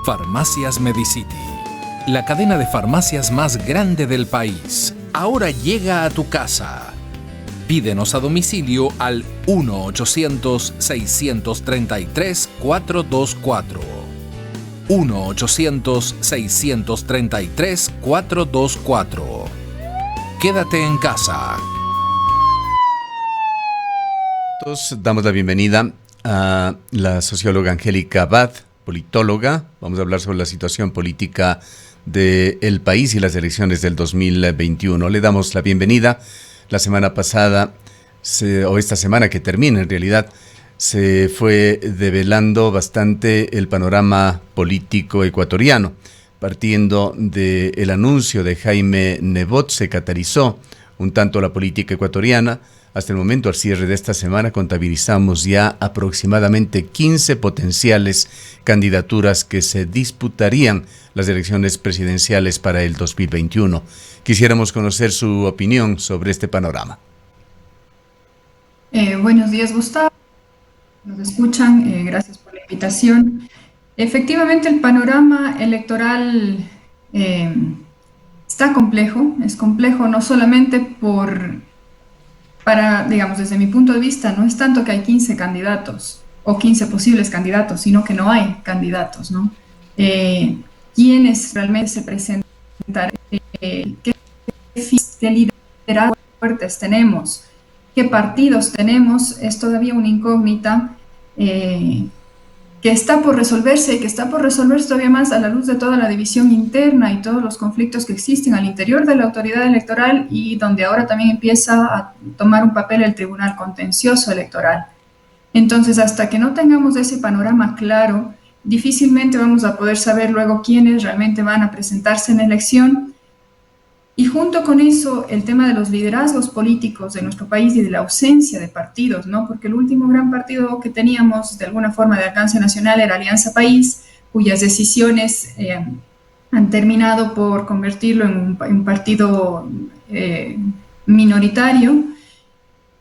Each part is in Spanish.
Farmacias Medicity, la cadena de farmacias más grande del país, ahora llega a tu casa. Pídenos a domicilio al 1-800-633-424. 1-800-633-424. Quédate en casa. Damos la bienvenida a la socióloga Angélica Abad, politóloga. Vamos a hablar sobre la situación política del país y las elecciones del 2021. Le damos la bienvenida. La semana pasada, o esta semana que termina en realidad, se fue develando bastante el panorama político ecuatoriano. Partiendo del anuncio de Jaime Nebot, se catalizó un tanto la política ecuatoriana. Hasta el momento, al cierre de esta semana, contabilizamos ya aproximadamente 15 potenciales candidaturas que se disputarían las elecciones presidenciales para el 2021. Quisiéramos conocer su opinión sobre este panorama. Buenos días, Gustavo. Nos escuchan, gracias por la invitación. Efectivamente, el panorama electoral está complejo. Es complejo no solamente digamos, desde mi punto de vista, no es tanto que hay 15 candidatos o 15 posibles candidatos, sino que no hay candidatos, ¿no? ¿Quiénes realmente se presentan? ¿Qué liderazgos fuertes tenemos? ¿Qué partidos tenemos? Es todavía una incógnita que está por resolverse y que está por resolverse todavía más a la luz de toda la división interna y todos los conflictos que existen al interior de la autoridad electoral, y donde ahora también empieza a tomar un papel el Tribunal Contencioso Electoral. Entonces, hasta que no tengamos ese panorama claro, difícilmente vamos a poder saber luego quiénes realmente van a presentarse en la elección. Y junto con eso, el tema de los liderazgos políticos de nuestro país y de la ausencia de partidos, ¿no? Porque el último gran partido que teníamos, de alguna forma de alcance nacional, era Alianza País, cuyas decisiones han terminado por convertirlo en un partido minoritario.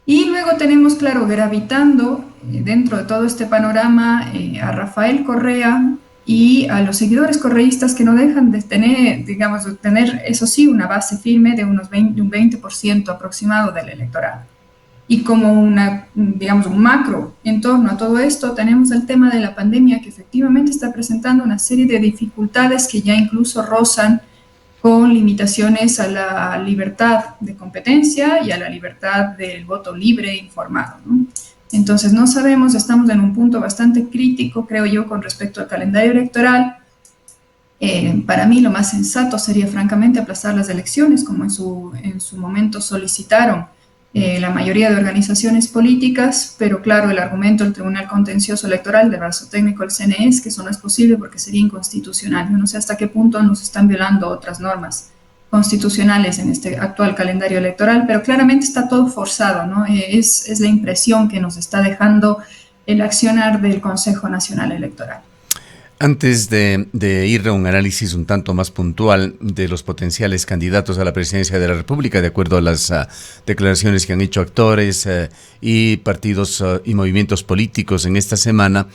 Y luego tenemos, claro, gravitando dentro de todo este panorama a Rafael Correa y a los seguidores correístas, que no dejan de tener, digamos, eso sí, una base firme de un 20% aproximado del electorado. Y como digamos, un macro en torno a todo esto, tenemos el tema de la pandemia, que efectivamente está presentando una serie de dificultades que ya incluso rozan con limitaciones a la libertad de competencia y a la libertad del voto libre e informado, ¿no? Entonces no sabemos, estamos en un punto bastante crítico, creo yo, con respecto al calendario electoral. Para mí lo más sensato sería francamente aplazar las elecciones, como en su momento solicitaron la mayoría de organizaciones políticas, pero claro, el argumento del Tribunal Contencioso Electoral, del brazo técnico del CNE, es que eso no es posible porque sería inconstitucional. Yo no sé hasta qué punto nos están violando otras normas constitucionales en este actual calendario electoral, pero claramente está todo forzado, ¿no? Es la impresión que nos está dejando el accionar del Consejo Nacional Electoral. Antes de ir a un análisis un tanto más puntual de los potenciales candidatos a la presidencia de la República, de acuerdo a las declaraciones que han hecho actores y partidos y movimientos políticos en esta semana,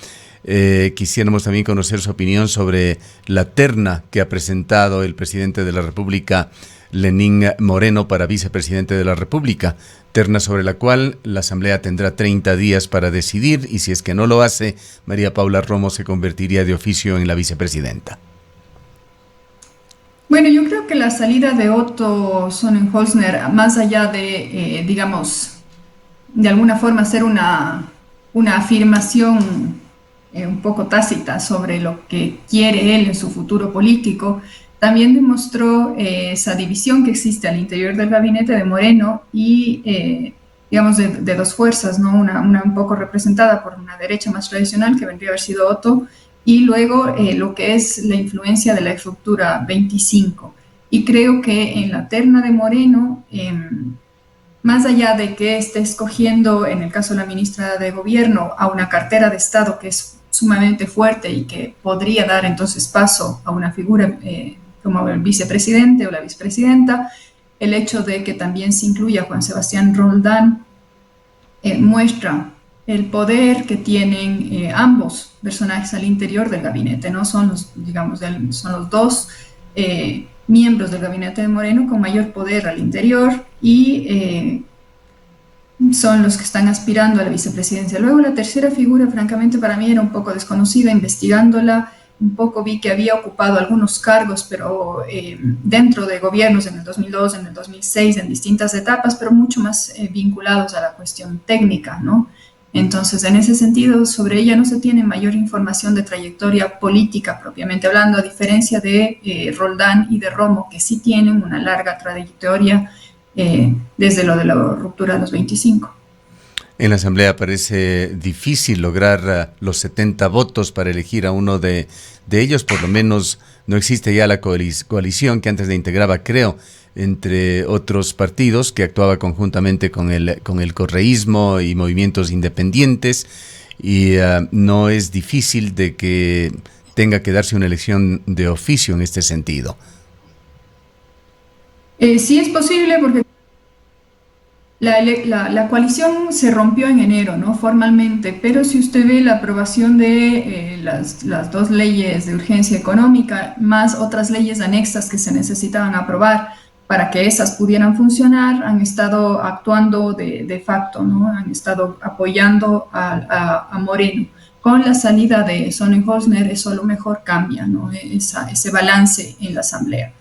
quisiéramos también conocer su opinión sobre la terna que ha presentado el presidente de la República, Lenín Moreno, para vicepresidente de la República, terna sobre la cual la Asamblea tendrá 30 días para decidir, y si es que no lo hace, María Paula Romo se convertiría de oficio en la vicepresidenta. Bueno, yo creo que la salida de Otto Sonnenholzner, más allá de, digamos, de alguna forma hacer una afirmación un poco tácita sobre lo que quiere él en su futuro político, también demostró esa división que existe al interior del gabinete de Moreno y, digamos, de dos fuerzas, ¿no? Una un poco representada por una derecha más tradicional, que vendría a haber sido Otto, y luego lo que es la influencia de la ex-ruptura 25. Y creo que en la terna de Moreno, más allá de que esté escogiendo, en el caso de la ministra de Gobierno, a una cartera de Estado que es sumamente fuerte y que podría dar entonces paso a una figura como el vicepresidente o la vicepresidenta, el hecho de que también se incluya Juan Sebastián Roldán muestra el poder que tienen ambos personajes al interior del gabinete, ¿no? Son los, digamos, son los dos miembros del gabinete de Moreno con mayor poder al interior y son los que están aspirando a la vicepresidencia. Luego la tercera figura, francamente, para mí era un poco desconocida, investigándola, un poco vi que había ocupado algunos cargos, pero dentro de gobiernos en el 2002, en el 2006, en distintas etapas, pero mucho más vinculados a la cuestión técnica, ¿no? Entonces, en ese sentido, sobre ella no se tiene mayor información de trayectoria política propiamente hablando, a diferencia de Roldán y de Romo, que sí tienen una larga trayectoria desde lo de la ruptura de los 25. En la Asamblea parece difícil lograr los 70 votos para elegir a uno de ellos, por lo menos no existe ya la coalición que antes le integraba, creo, entre otros partidos que actuaba conjuntamente con el correísmo y movimientos independientes, y no es difícil de que tenga que darse una elección de oficio en este sentido. Sí es posible porque la coalición se rompió en enero, ¿no? Formalmente, pero si usted ve la aprobación de las dos leyes de urgencia económica, más otras leyes anexas que se necesitaban aprobar para que esas pudieran funcionar, han estado actuando de facto, ¿no? Han estado apoyando a Moreno. Con la salida de Sonnenholzner, eso a lo mejor cambia, ¿no? Ese balance en la Asamblea.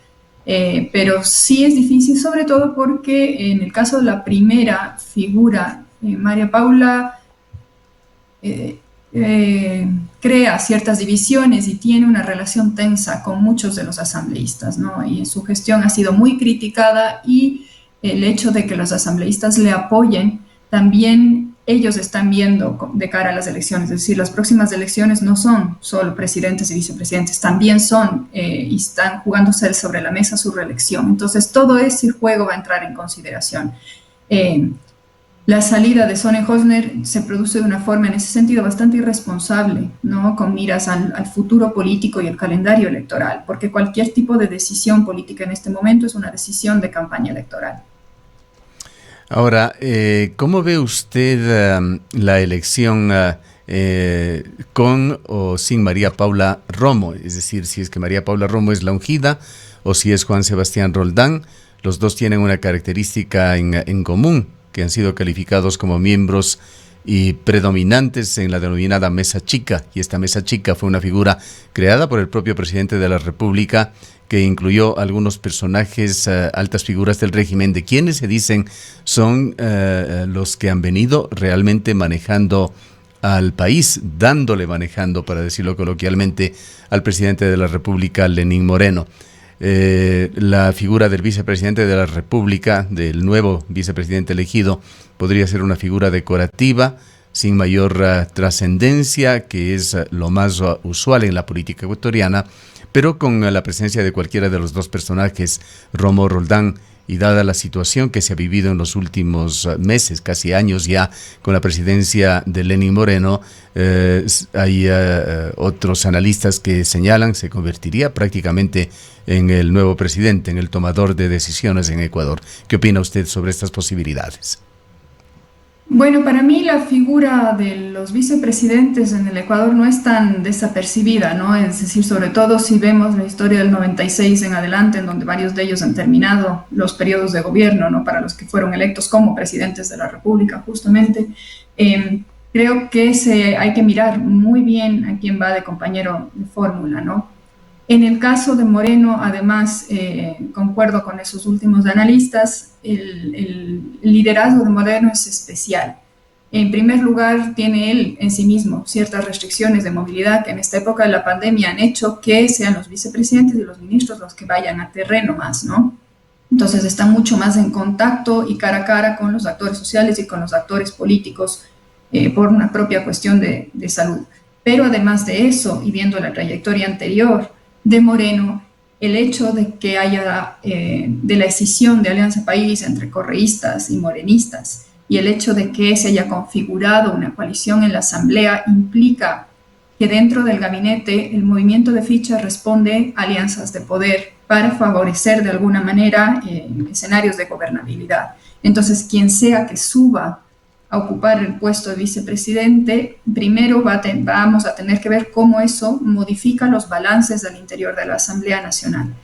Pero sí es difícil, sobre todo porque en el caso de la primera figura, María Paula crea ciertas divisiones y tiene una relación tensa con muchos de los asambleístas, ¿no? Y su gestión ha sido muy criticada, y el hecho de que los asambleístas le apoyen también ellos están viendo de cara a las elecciones, es decir, las próximas elecciones no son solo presidentes y vicepresidentes, también son y están jugándose sobre la mesa su reelección. Entonces, todo ese juego va a entrar en consideración. La salida de Sonnenholzner se produce de una forma, en ese sentido, bastante irresponsable, ¿no? Con miras al futuro político y el calendario electoral, porque cualquier tipo de decisión política en este momento es una decisión de campaña electoral. Ahora, ¿cómo ve usted la elección con o sin María Paula Romo? Es decir, si es que María Paula Romo es la ungida o si es Juan Sebastián Roldán. Los dos tienen una característica en común, que han sido calificados como miembros y predominantes en la denominada Mesa Chica, y esta Mesa Chica fue una figura creada por el propio presidente de la República, que incluyó algunos personajes, altas figuras del régimen, de quienes se dicen son los que han venido realmente manejando al país, manejando, para decirlo coloquialmente, al presidente de la República, Lenín Moreno. La figura del vicepresidente de la República, del nuevo vicepresidente elegido, podría ser una figura decorativa, sin mayor trascendencia, que es lo más usual en la política ecuatoriana, pero con la presencia de cualquiera de los dos personajes, Romo o Roldán, y dada la situación que se ha vivido en los últimos meses, casi años ya, con la presidencia de Lenín Moreno, hay otros analistas que señalan se convertiría prácticamente en el nuevo presidente, en el tomador de decisiones en Ecuador. ¿Qué opina usted sobre estas posibilidades? Bueno, para mí la figura de los vicepresidentes en el Ecuador no es tan desapercibida, ¿no? Es decir, sobre todo si vemos la historia del 96 en adelante, en donde varios de ellos han terminado los periodos de gobierno, ¿no? Para los que fueron electos como presidentes de la República, justamente. Creo que hay que mirar muy bien a quién va de compañero de fórmula, ¿no? En el caso de Moreno, además, concuerdo con esos últimos analistas, el liderazgo de Moreno es especial. En primer lugar, tiene él en sí mismo ciertas restricciones de movilidad que en esta época de la pandemia han hecho que sean los vicepresidentes y los ministros los que vayan a terreno más, ¿no? Entonces está mucho más en contacto y cara a cara con los actores sociales y con los actores políticos por una propia cuestión de salud. Pero además de eso, y viendo la trayectoria anterior de Moreno, el hecho de que haya de la escisión de Alianza País entre correístas y morenistas, y el hecho de que se haya configurado una coalición en la Asamblea implica que dentro del gabinete el movimiento de fichas responde a alianzas de poder para favorecer de alguna manera escenarios de gobernabilidad. Entonces, quien sea que suba a ocupar el puesto de vicepresidente, primero vamos a tener que ver cómo eso modifica los balances al interior de la Asamblea Nacional.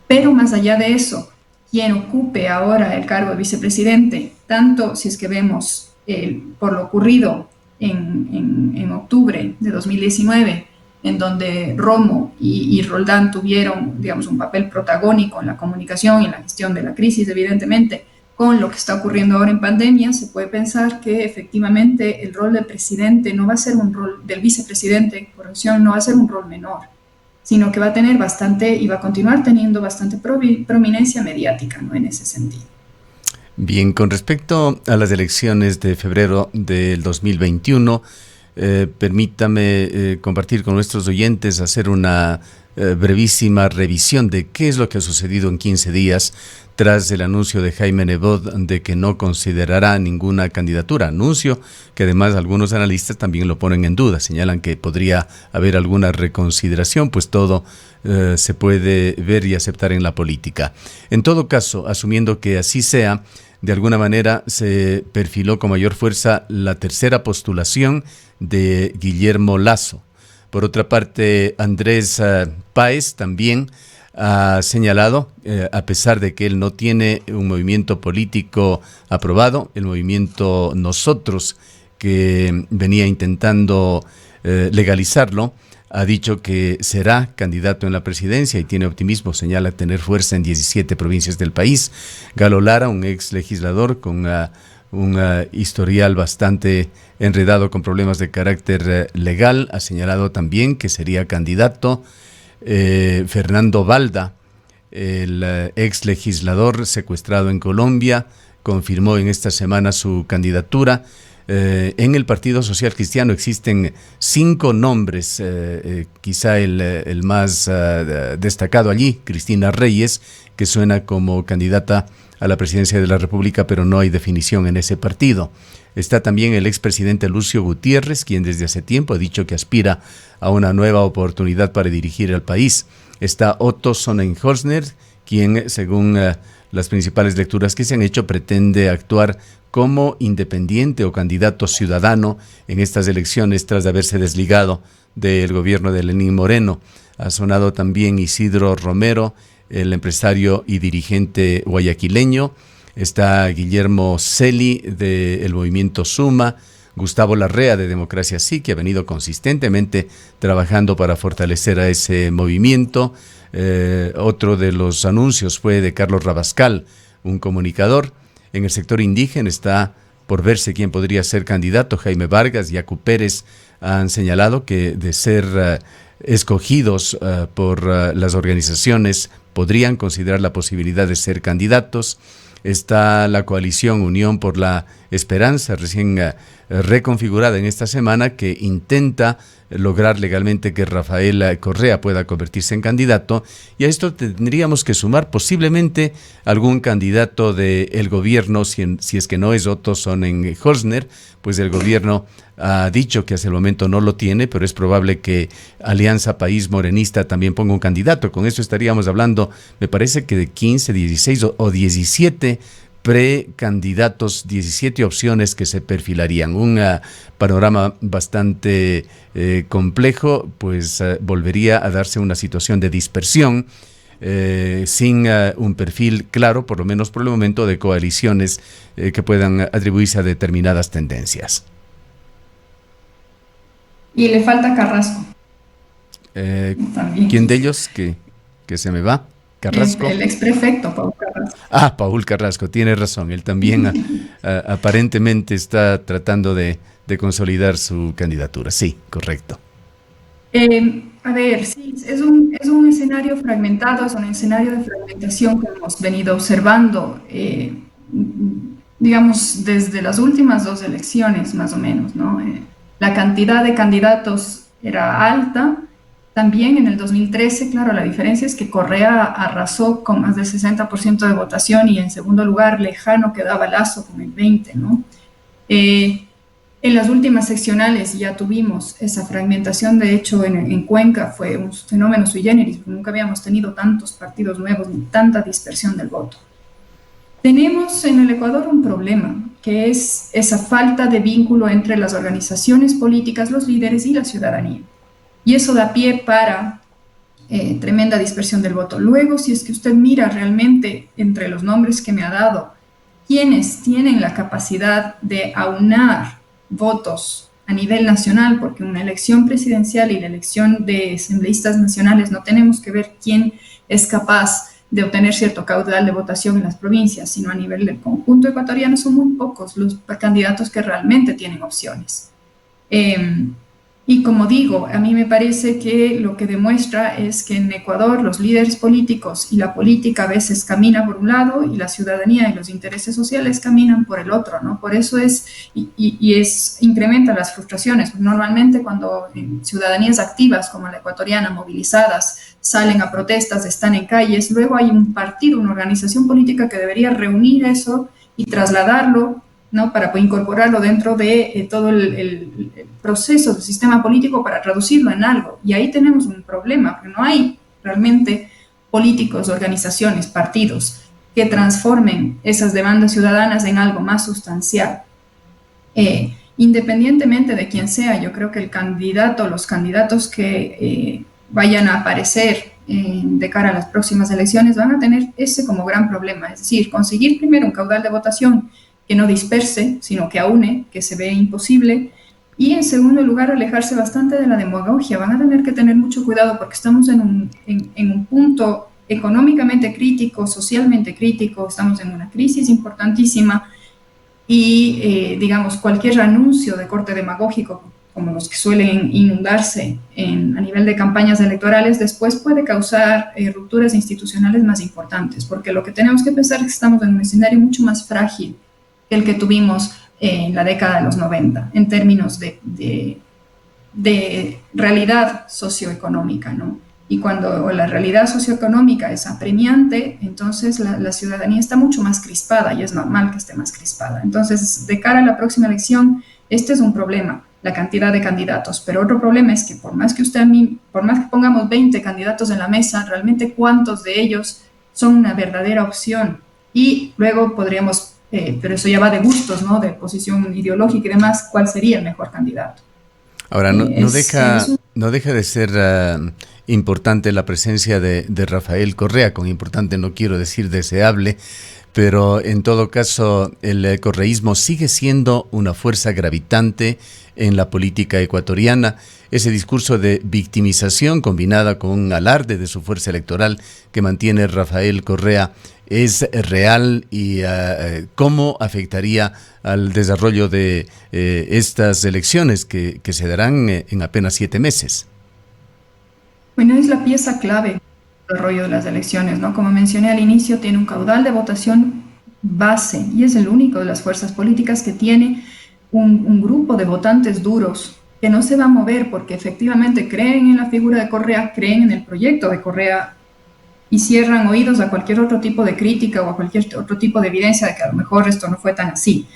Pero más allá de eso, quien ocupe ahora el cargo de vicepresidente, tanto si es que vemos por lo ocurrido en octubre de 2019, en donde Romo y Roldán tuvieron, digamos, un papel protagónico en la comunicación y en la gestión de la crisis, evidentemente, con lo que está ocurriendo ahora en pandemia, se puede pensar que efectivamente el rol del presidente no va a ser un rol, del vicepresidente, corrección, no va a ser un rol menor, sino que va a tener bastante, y va a continuar teniendo bastante prominencia mediática, ¿no? En ese sentido. Bien, con respecto a las elecciones de febrero del 2021, permítame compartir con nuestros oyentes, hacer una brevísima revisión de qué es lo que ha sucedido en 15 días tras el anuncio de Jaime Nebot de que no considerará ninguna candidatura. Anuncio que además algunos analistas también lo ponen en duda, señalan que podría haber alguna reconsideración, pues todo se puede ver y aceptar en la política. En todo caso, asumiendo que así sea, de alguna manera se perfiló con mayor fuerza la tercera postulación de Guillermo Lasso. Por otra parte, Andrés Páez también ha señalado, a pesar de que él no tiene un movimiento político aprobado, el movimiento Nosotros, que venía intentando legalizarlo, ha dicho que será candidato en la presidencia y tiene optimismo, señala tener fuerza en 17 provincias del país. Galo Lara, un ex legislador con un historial bastante enredado con problemas de carácter legal, ha señalado también que sería candidato. Fernando Balda, el ex legislador secuestrado en Colombia, confirmó en esta semana su candidatura. En el Partido Social Cristiano existen 5 nombres, quizá el más destacado allí, Cristina Reyes, que suena como candidata a la presidencia de la República, pero no hay definición en ese partido. Está también el expresidente Lucio Gutiérrez, quien desde hace tiempo ha dicho que aspira a una nueva oportunidad para dirigir el país. Está Otto Sonnenhorstner, quien, según las principales lecturas que se han hecho, pretende actuar como independiente o candidato ciudadano en estas elecciones tras haberse desligado del gobierno de Lenín Moreno. Ha sonado también Isidro Romero, el empresario y dirigente guayaquileño. Está Guillermo Celi del movimiento Suma, Gustavo Larrea de Democracia Sí, que ha venido consistentemente trabajando para fortalecer a ese movimiento. Otro de los anuncios fue de Carlos Rabascal, un comunicador. En el sector indígena está por verse quién podría ser candidato. Jaime Vargas y Acu Pérez han señalado que de ser escogidos por las organizaciones podrían considerar la posibilidad de ser candidatos. Está la coalición Unión por la Esperanza, recién reconfigurada en esta semana, que intenta lograr legalmente que Rafael Correa pueda convertirse en candidato, y a esto tendríamos que sumar posiblemente algún candidato del gobierno, si es que no es Otto Sonnenhorstner, pues el gobierno ha dicho que hasta el momento no lo tiene, pero es probable que Alianza País Morenista también ponga un candidato. Con eso estaríamos hablando, me parece que de 15, 16 o 17 precandidatos, 17 opciones que se perfilarían. Un panorama bastante complejo, pues volvería a darse una situación de dispersión, sin un perfil claro, por lo menos por el momento, de coaliciones que puedan atribuirse a determinadas tendencias. Y le falta Carrasco. ¿Quién de ellos que se me va? Carrasco. El exprefecto, Paul Carrasco. Paul Carrasco, tiene razón. Él también aparentemente está tratando de consolidar su candidatura. Sí, correcto. A ver, sí, es un escenario fragmentado, es un escenario de fragmentación que hemos venido observando, digamos, desde las últimas 2 elecciones, más o menos, ¿no? La cantidad de candidatos era alta. También en el 2013, claro, la diferencia es que Correa arrasó con más del 60% de votación y en segundo lugar lejano quedaba Lasso con el 20%, ¿no? En las últimas seccionales ya tuvimos esa fragmentación. De hecho, en Cuenca fue un fenómeno sui generis, porque nunca habíamos tenido tantos partidos nuevos ni tanta dispersión del voto. Tenemos en el Ecuador un problema que es esa falta de vínculo entre las organizaciones políticas, los líderes y la ciudadanía. Y eso da pie para tremenda dispersión del voto. Luego, si es que usted mira realmente entre los nombres que me ha dado, quienes tienen la capacidad de aunar votos a nivel nacional, porque una elección presidencial y la elección de asambleístas nacionales no tenemos que ver quién es capaz de obtener cierto caudal de votación en las provincias, sino a nivel del conjunto ecuatoriano son muy pocos los candidatos que realmente tienen opciones. Y como digo, a mí me parece que lo que demuestra es que en Ecuador los líderes políticos y la política a veces caminan por un lado y la ciudadanía y los intereses sociales caminan por el otro, ¿no? Por eso incrementa las frustraciones. Normalmente cuando ciudadanías activas como la ecuatoriana, movilizadas, salen a protestas, están en calles, luego hay un partido, una organización política que debería reunir eso y trasladarlo, ¿no? Para incorporarlo dentro de todo el proceso del sistema político para traducirlo en algo. Y ahí tenemos un problema, porque no hay realmente políticos, organizaciones, partidos que transformen esas demandas ciudadanas en algo más sustancial. Independientemente de quién sea, yo creo que el candidato, los candidatos que vayan a aparecer de cara a las próximas elecciones van a tener ese como gran problema, es decir, conseguir primero un caudal de votación que no disperse, sino que aúne, que se ve imposible, y en segundo lugar alejarse bastante de la demagogia. Van a tener que tener mucho cuidado porque estamos en un punto económicamente crítico, socialmente crítico, estamos en una crisis importantísima y, digamos, cualquier anuncio de corte demagógico, como los que suelen inundarse a nivel de campañas electorales, después puede causar rupturas institucionales más importantes, porque lo que tenemos que pensar es que estamos en un escenario mucho más frágil que el que tuvimos en la década de los 90, en términos de realidad socioeconómica, ¿no? Y cuando la realidad socioeconómica es apremiante, entonces la ciudadanía está mucho más crispada y es normal que esté más crispada. Entonces, de cara a la próxima elección, este es un problema, la cantidad de candidatos, pero otro problema es que por más que pongamos 20 candidatos en la mesa, realmente cuántos de ellos son una verdadera opción. Y luego podríamos pero eso ya va de gustos, ¿no? De posición ideológica y demás, ¿cuál sería el mejor candidato? Ahora, no deja de ser importante la presencia de Rafael Correa. Con importante no quiero decir deseable, pero en todo caso el correísmo sigue siendo una fuerza gravitante en la política ecuatoriana. Ese discurso de victimización combinada con un alarde de su fuerza electoral que mantiene Rafael Correa es real y cómo afectaría al desarrollo de estas elecciones que se darán en apenas 7 meses. Bueno, es la pieza clave del desarrollo de las elecciones, ¿no? Como mencioné al inicio, tiene un caudal de votación base y es el único de las fuerzas políticas que tiene un grupo de votantes duros que no se va a mover porque efectivamente creen en la figura de Correa, creen en el proyecto de Correa y cierran oídos a cualquier otro tipo de crítica o a cualquier otro tipo de evidencia de que a lo mejor esto no fue tan así.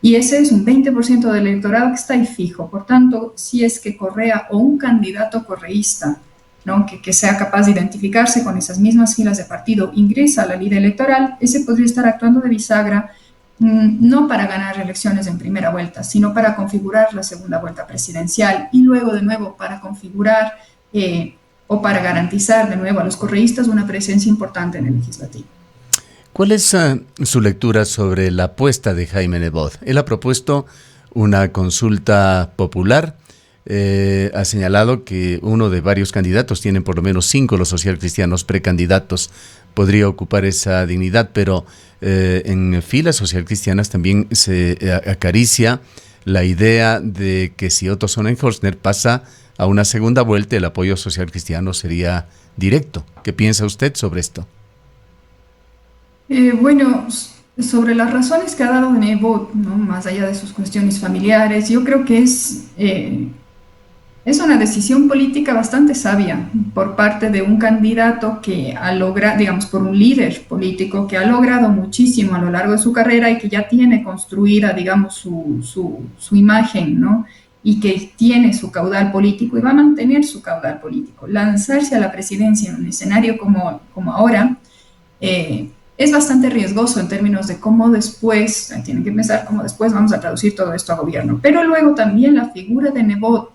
Y ese es un 20% del electorado que está ahí fijo. Por tanto, si es que Correa o un candidato correísta, ¿no? que sea capaz de identificarse con esas mismas filas de partido, ingresa a la lid electoral, ese podría estar actuando de bisagra, no para ganar elecciones en primera vuelta, sino para configurar la segunda vuelta presidencial y luego de nuevo para configurar o para garantizar de nuevo a los correístas una presencia importante en el legislativo. ¿Cuál es su lectura sobre la apuesta de Jaime Nebot? Él ha propuesto una consulta popular, ha señalado que uno de varios candidatos, tienen por lo menos 5 los socialcristianos precandidatos, podría ocupar esa dignidad, pero en filas socialcristianas también se acaricia la idea de que si Otto Sonnenhorstner pasa a una segunda vuelta, el apoyo social cristiano sería directo. ¿Qué piensa usted sobre esto? Bueno, sobre las razones que ha dado Nebot, ¿no? Más allá de sus cuestiones familiares, yo creo que es una decisión política bastante sabia por parte de un candidato que ha logrado, digamos, por un líder político que ha logrado muchísimo a lo largo de su carrera y que ya tiene construida, digamos, su imagen, ¿no? Y que tiene su caudal político y va a mantener su caudal político. Lanzarse a la presidencia en un escenario como ahora es es bastante riesgoso en términos de cómo después, tienen que pensar cómo después vamos a traducir todo esto a gobierno. Pero luego también la figura de Nebot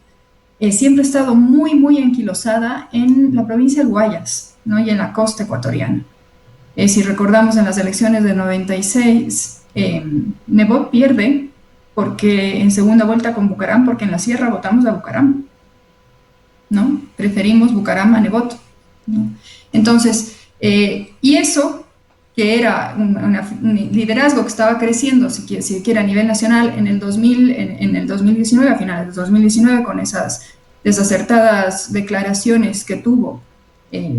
siempre ha estado muy, muy enquilosada en la provincia del Guayas, ¿no? Y en la costa ecuatoriana. Si recordamos en las elecciones de 96, Nebot pierde porque en segunda vuelta con Bucaram, porque en la sierra votamos a Bucaram, ¿no? Preferimos Bucaram a Nebot, ¿no? Entonces, y eso, que era un liderazgo que estaba creciendo, si quiere, a nivel nacional, en el 2019, a finales de 2019, con esas desacertadas declaraciones que tuvo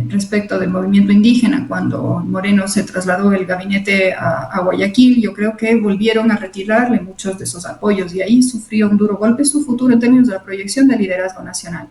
respecto del movimiento indígena, cuando Moreno se trasladó el gabinete a Guayaquil, yo creo que volvieron a retirarle muchos de esos apoyos y ahí sufrió un duro golpe su futuro en términos de la proyección del liderazgo nacional.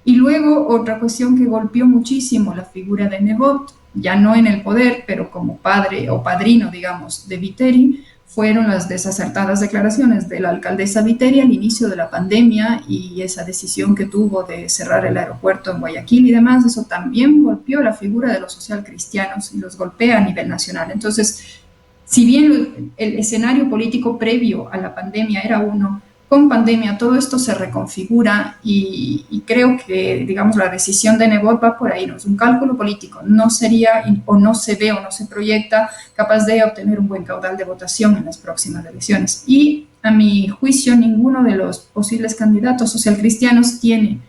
Y luego otra cuestión que golpeó muchísimo la figura de Nebot, ya no en el poder, pero como padre o padrino, digamos, de Viteri, fueron las desacertadas declaraciones de la alcaldesa Viteri al inicio de la pandemia y esa decisión que tuvo de cerrar el aeropuerto en Guayaquil y demás. Eso también golpeó la figura de los socialcristianos y los golpea a nivel nacional. Entonces, si bien el escenario político previo a la pandemia era uno, con pandemia todo esto se reconfigura y creo que, digamos, la decisión de Nebot va por ahí, ¿no? Es un cálculo político, no sería o no se ve o no se proyecta capaz de obtener un buen caudal de votación en las próximas elecciones. Y a mi juicio, ninguno de los posibles candidatos socialcristianos tiene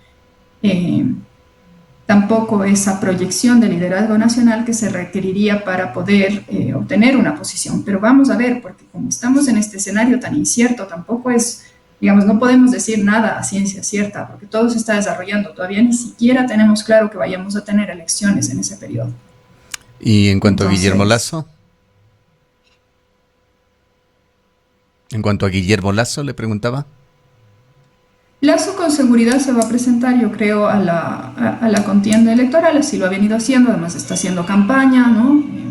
tampoco esa proyección de liderazgo nacional que se requeriría para poder obtener una posición. Pero vamos a ver, porque como estamos en este escenario tan incierto, tampoco es... Digamos, no podemos decir nada a ciencia cierta, porque todo se está desarrollando. Todavía ni siquiera tenemos claro que vayamos a tener elecciones en ese periodo. Y en cuanto a Guillermo Lasso. En cuanto a Guillermo Lasso, le preguntaba. Lasso con seguridad se va a presentar, yo creo, a la contienda electoral, así lo ha venido haciendo, además está haciendo campaña, ¿no?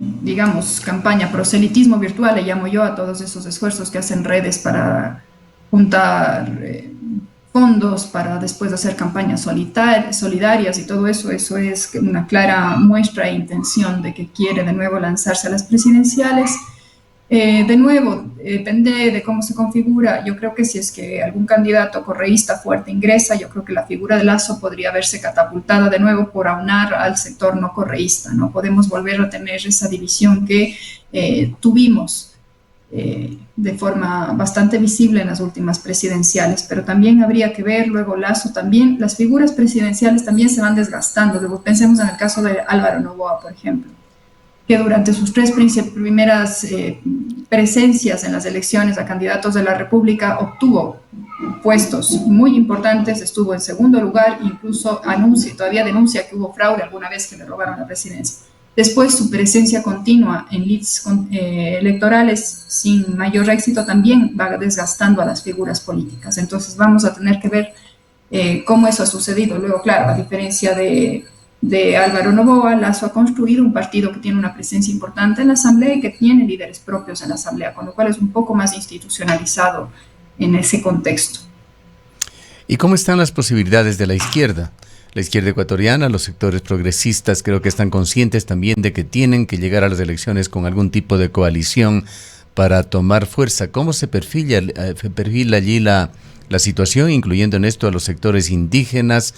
Digamos, campaña, proselitismo virtual, le llamo yo a todos esos esfuerzos que hacen redes para juntar fondos, para después hacer campañas solidarias y todo eso. Eso es una clara muestra e intención de que quiere de nuevo lanzarse a las presidenciales. De nuevo, depende de cómo se configura. Yo creo que si es que algún candidato correísta fuerte ingresa, yo creo que la figura de Lasso podría verse catapultada de nuevo por aunar al sector no correísta. No podemos volver a tener esa división que tuvimos de forma bastante visible en las últimas presidenciales, pero también habría que ver luego Lasso también, las figuras presidenciales también se van desgastando. Luego pensemos en el caso de Álvaro Noboa, por ejemplo, que durante sus tres primeras presencias en las elecciones a candidatos de la República obtuvo puestos muy importantes, estuvo en segundo lugar, incluso todavía denuncia que hubo fraude alguna vez que le robaron la presidencia. Después su presencia continua en leads electorales sin mayor éxito también va desgastando a las figuras políticas. Entonces vamos a tener que ver cómo eso ha sucedido. Luego, claro, a diferencia de Álvaro Noboa, Lasso ha construido un partido que tiene una presencia importante en la Asamblea y que tiene líderes propios en la Asamblea, con lo cual es un poco más institucionalizado en ese contexto. ¿Y cómo están las posibilidades de la izquierda? La izquierda ecuatoriana, los sectores progresistas creo que están conscientes también de que tienen que llegar a las elecciones con algún tipo de coalición para tomar fuerza. ¿Cómo se perfila allí la situación, incluyendo en esto a los sectores indígenas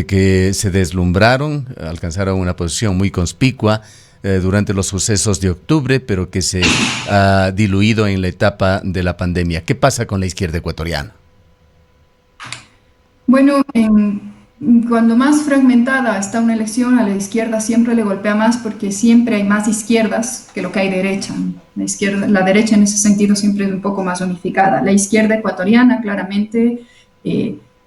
que se deslumbraron, alcanzaron una posición muy conspicua durante los sucesos de octubre, pero que se ha diluido en la etapa de la pandemia? ¿Qué pasa con la izquierda ecuatoriana? Bueno, cuando más fragmentada está una elección, a la izquierda siempre le golpea más porque siempre hay más izquierdas que lo que hay derecha. La derecha en ese sentido siempre es un poco más unificada. La izquierda ecuatoriana claramente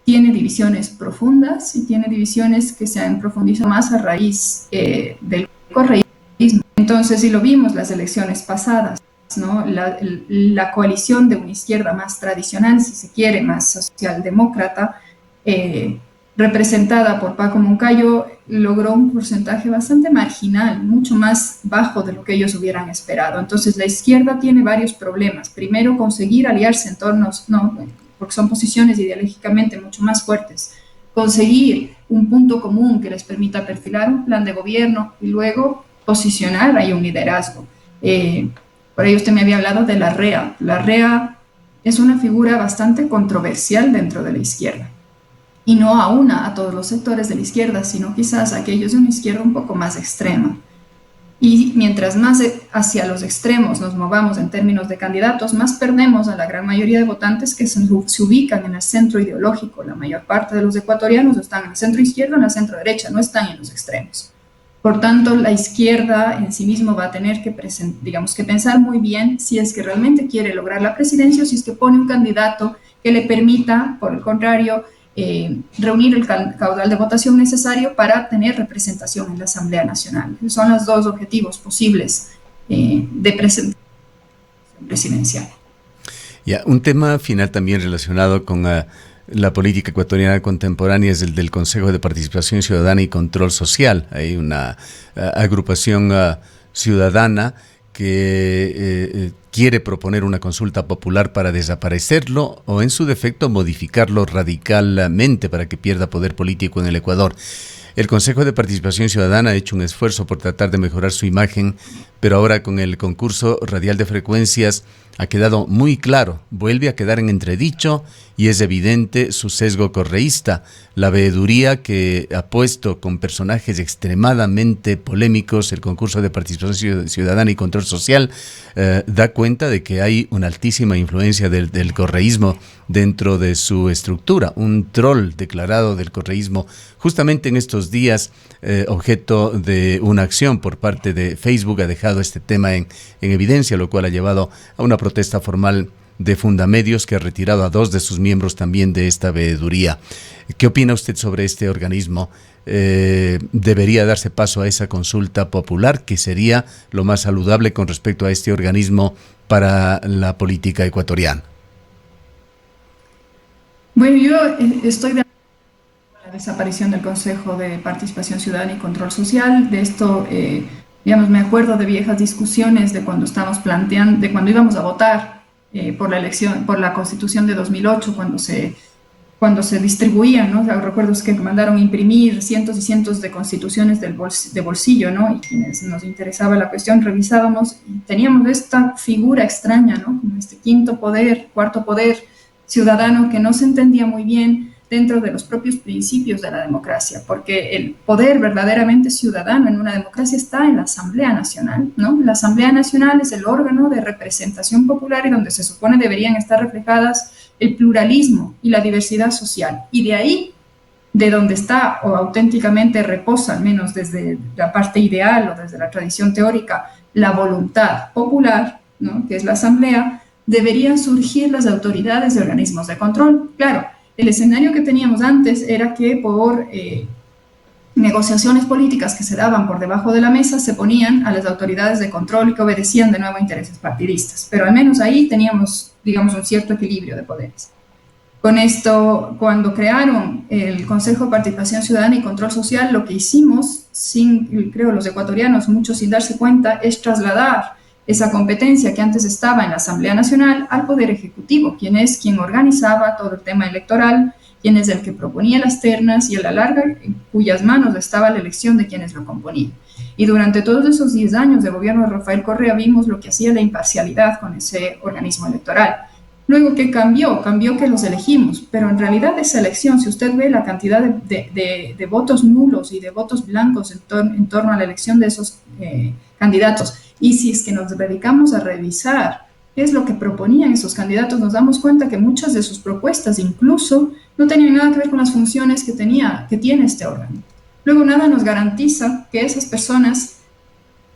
tiene divisiones profundas y tiene divisiones que se han profundizado más a raíz del correísmo. Entonces, y lo vimos las elecciones pasadas, ¿no? La coalición de una izquierda más tradicional, si se quiere, más socialdemócrata, representada por Paco Moncayo, logró un porcentaje bastante marginal, mucho más bajo de lo que ellos hubieran esperado. Entonces, la izquierda tiene varios problemas. Primero, conseguir aliarse en torno, porque son posiciones ideológicamente mucho más fuertes, conseguir un punto común que les permita perfilar un plan de gobierno y luego posicionar ahí un liderazgo. Por ello usted me había hablado de la REA. La REA es una figura bastante controversial dentro de la izquierda. Y no a todos los sectores de la izquierda, sino quizás a aquellos de una izquierda un poco más extrema. Y mientras más hacia los extremos nos movamos en términos de candidatos, más perdemos a la gran mayoría de votantes que se ubican en el centro ideológico. La mayor parte de los ecuatorianos están en el centro izquierdo, en la centro derecha, no están en los extremos. Por tanto, la izquierda en sí mismo va a tener que, que pensar muy bien si es que realmente quiere lograr la presidencia o si es que pone un candidato que le permita, por el contrario, reunir el caudal de votación necesario para tener representación en la Asamblea Nacional. Esos son los dos objetivos posibles de presentación presidencial. Ya, un tema final también relacionado con la política ecuatoriana contemporánea es el del Consejo de Participación Ciudadana y Control Social. Hay una agrupación ciudadana que quiere proponer una consulta popular para desaparecerlo o en su defecto modificarlo radicalmente para que pierda poder político en el Ecuador. El Consejo de Participación Ciudadana ha hecho un esfuerzo por tratar de mejorar su imagen, pero ahora con el concurso radial de frecuencias ha quedado muy claro, vuelve a quedar en entredicho y es evidente su sesgo correísta, la veeduría que ha puesto con personajes extremadamente polémicos el concurso de participación ciudadana y control social, da cuenta de que hay una altísima influencia del correísmo dentro de su estructura, un troll declarado del correísmo justamente en estos días objeto de una acción por parte de Facebook, ha dejado este tema en evidencia, lo cual ha llevado a una protesta formal de Fundamedios, que ha retirado a 2 de sus miembros también de esta veeduría. ¿Qué opina usted sobre este organismo? ¿Debería darse paso a esa consulta popular, que sería lo más saludable con respecto a este organismo para la política ecuatoriana? Bueno, yo estoy de acuerdo con la desaparición del Consejo de Participación Ciudadana y Control Social. De esto, me acuerdo de viejas discusiones de cuando de cuando íbamos a votar por la elección, por la Constitución de 2008, cuando se distribuían, ¿no? O sea, recuerdo que mandaron imprimir cientos y cientos de constituciones de bolsillo, ¿no? Y quienes nos interesaba la cuestión revisábamos y teníamos esta figura extraña, ¿no? Como este cuarto poder ciudadano que no se entendía muy bien dentro de los propios principios de la democracia, porque el poder verdaderamente ciudadano en una democracia está en la Asamblea Nacional, ¿no? La Asamblea Nacional es el órgano de representación popular y donde se supone deberían estar reflejadas el pluralismo y la diversidad social. Y de ahí, de donde está o auténticamente reposa, al menos desde la parte ideal o desde la tradición teórica, la voluntad popular, ¿no? Que es la Asamblea, deberían surgir las autoridades de organismos de control. Claro, el escenario que teníamos antes era que por negociaciones políticas que se daban por debajo de la mesa se ponían a las autoridades de control y que obedecían de nuevo a intereses partidistas. Pero al menos ahí teníamos, un cierto equilibrio de poderes. Con esto, cuando crearon el Consejo de Participación Ciudadana y Control Social, lo que hicimos, creo los ecuatorianos, muchos sin darse cuenta, es trasladar esa competencia que antes estaba en la Asamblea Nacional al Poder Ejecutivo, quien organizaba todo el tema electoral, quien es el que proponía las ternas y a la larga en cuyas manos estaba la elección de quienes lo componían. Y durante todos esos 10 años de gobierno de Rafael Correa vimos lo que hacía la imparcialidad con ese organismo electoral. Luego, ¿qué cambió? Cambió que los elegimos, pero en realidad esa elección, si usted ve la cantidad de votos nulos y de votos blancos en torno a la elección de esos candidatos, y si es que nos dedicamos a revisar qué es lo que proponían esos candidatos, nos damos cuenta que muchas de sus propuestas incluso no tenían nada que ver con las funciones que tiene este órgano. Luego, nada nos garantiza que esas personas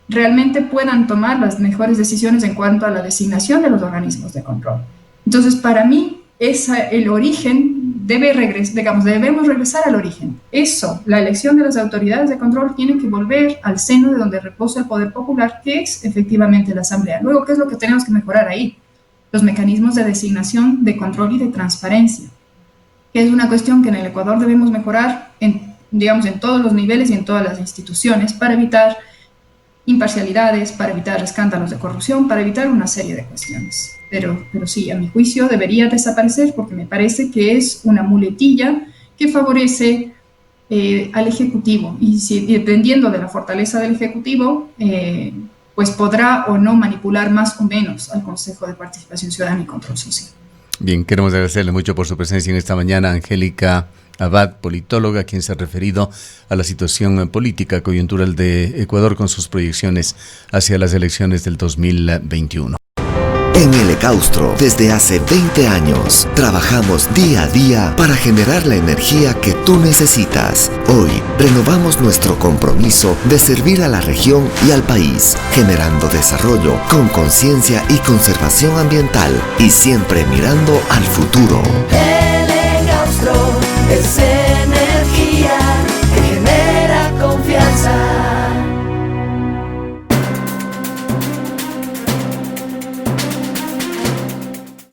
realmente puedan tomar las mejores decisiones en cuanto a la designación de los organismos de control. Entonces, para mí, el origen debemos regresar al origen. Eso, la elección de las autoridades de control tiene que volver al seno de donde reposa el poder popular, que es efectivamente la Asamblea. Luego, ¿qué es lo que tenemos que mejorar ahí? Los mecanismos de designación, de control y de transparencia, que es una cuestión que en el Ecuador debemos mejorar en todos los niveles y en todas las instituciones para evitar imparcialidades, para evitar escándalos de corrupción, para evitar una serie de cuestiones. Pero sí, a mi juicio debería desaparecer porque me parece que es una muletilla que favorece al Ejecutivo. Y dependiendo de la fortaleza del Ejecutivo, pues podrá o no manipular más o menos al Consejo de Participación Ciudadana y Control Social. Bien, queremos agradecerle mucho por su presencia en esta mañana, Angélica Abad, politóloga, quien se ha referido a la situación política coyuntural de Ecuador con sus proyecciones hacia las elecciones del 2021. En el Ecaustro, desde hace 20 años, trabajamos día a día para generar la energía que tú necesitas. Hoy, renovamos nuestro compromiso de servir a la región y al país, generando desarrollo con conciencia y conservación ambiental y siempre mirando al futuro. El Ecaustro es